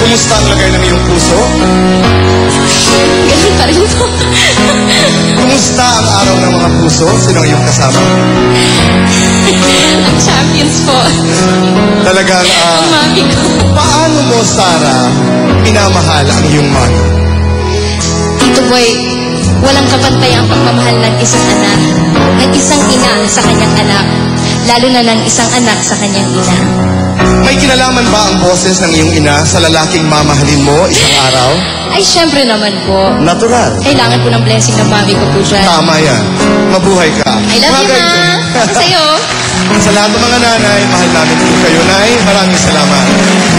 Kumusta ang lagay ng iyong puso? Ganun pa rin po. Kumusta ang araw ng mga puso? Sino ang iyong kasama? Ang champions po. Talagang, Ang mami ko. paano mo, Sarah, minamahal ang iyong mami? Tito Boy, walang kapantay ang pagmamahal ng isang anak, ng isang ina sa kanyang anak, lalo na ng isang anak sa kanyang ina. May kinalaman ba ang boses ng iyong ina sa lalaking mamahalin mo isang araw? Ay, syempre naman po. Natural. Kailangan po ng blessing ng mami ko po dyan. Tama yan. Mabuhay ka. I love you, Ma. Sa'yo. Sa lahat ng mga nanay, mahal namin po kayo, Nay. Maraming salamat.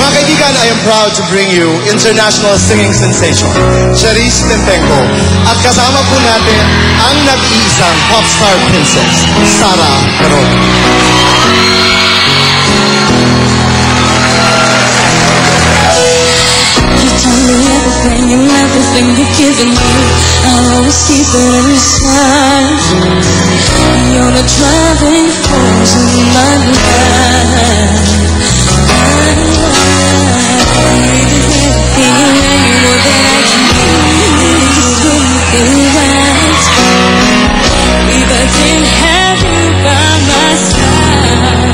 Mga kaibigan, I am proud to bring you international singing sensation, Charisse Tempenko. At kasama po natin ang nag-iisang pop star princess, Sarah Caron. You tell me everything and everything you're giving me, I'll always keep it inside. You're the driving force in my life. Any more than I can give, just wouldn't feel right. If I didn't have you by my side,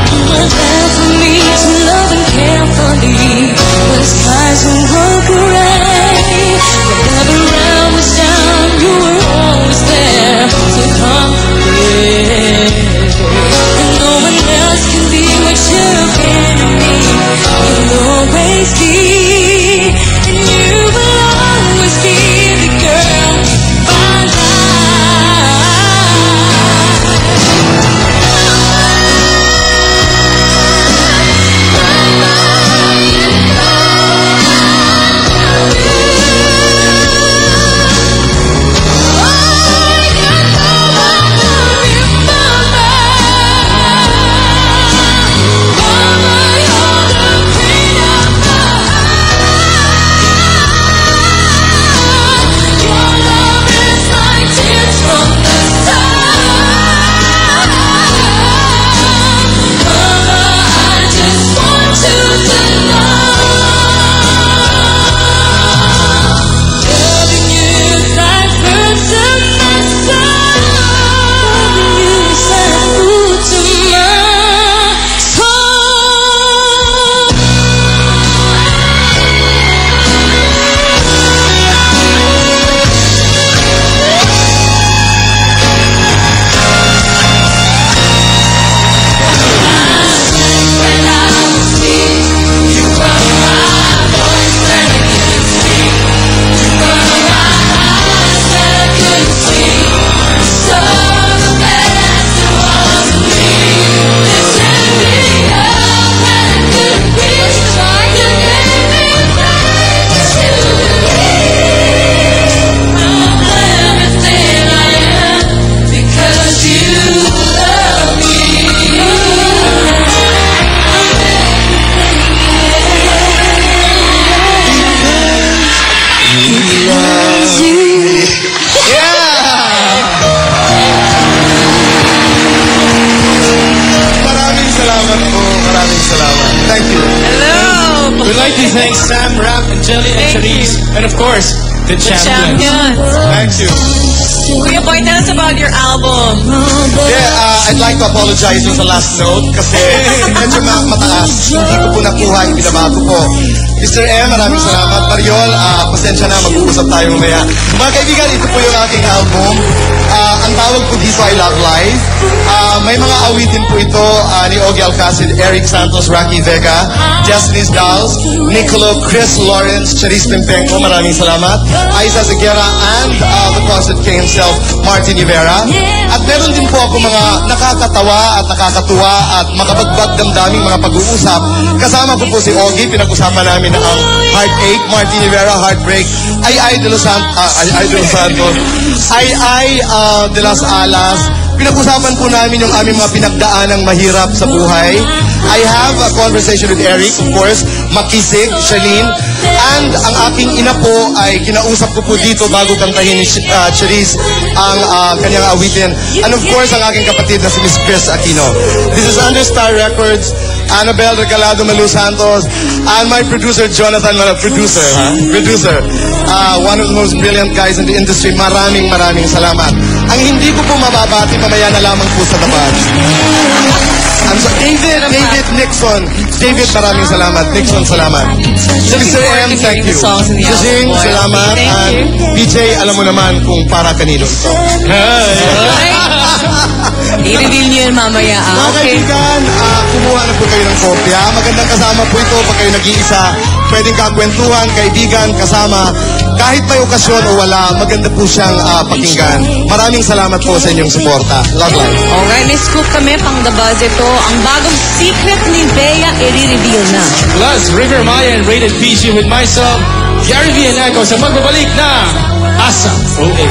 you were there for me to love and care for me. When skies were gray, when every round was down, you were always there to comfort. And no one else can be what you've been to me. You'll always be, and you will always be the girl of my life. We'd like to thank Sam, Rap, and Jelly, and Charisse, and of course, the champions. Thank you. Kuya Boy, tell us about your album. Yeah, I'd like to apologize sa last note kasi medyo mataas. Hindi ko po nakuha yung binabago ko. Mr. M, maraming salamat. Mariol, pasensya na, mag-uusap tayo mamaya. Mga kaibigan, ito po yung aking album. Ang tawag po dito ay Love Life. May mga awitin po ito ni Ogie Alcacid, Eric Santos, Rocky Vega, Destiny's Dolls, Nicolo, Chris Lawrence, Charisse Tempenko, maraming salamat. Aiza Zagera, and the concert king himself, Martin Rivera. At meron din po ako mga nakakatawa at nakakatuwa at makabagbag damdaming mga pag-uusap. Kasama ko po si Ogie, pinag-usapan namin ang Heartache, Martin Rivera, Heartbreak, Ay de los Santos, Ay de las Alas. Pinag-usapan po namin yung aming mga pinagdaanang mahirap sa buhay. I have a conversation with Eric, of course, Makisig, Charlene, and ang aking ina po ay kinausap ko po dito bago kantahin ni Charisse ang kanyang awitin. And of course, ang aking kapatid na si Miss Chris Aquino. This is under Star Records. Annabel Regalado Malu Santos, and my producer, Jonathan Malu. Producer. One of the most brilliant guys in the industry. Maraming salamat. Ang hindi ko po mababati, mamaya na lamang po sa tabas. David Nixon. David, maraming salamat. Nixon, salamat. Mr. M, thank you. Jising, salamat. And PJ, alam mo naman kung para kanino ito. I-reveal niyo yun mamaya. Mga kaibigan, kumuha na po kayo ng kopya. Magandang kasama po ito pag kayo nag-iisa. Pwedeng kakwentuhan, kaibigan, kasama. Kahit may okasyon o wala, maganda po siyang pakinggan. Maraming salamat po sa inyong suporta. Love life. Okay, may scoop kami pang The Buzz ito. Ang bagong secret ni Bea, i-reveal na. Plus, River Maya and Rated PG with myself, Gary Villaneco sa magbabalik na Asa OA.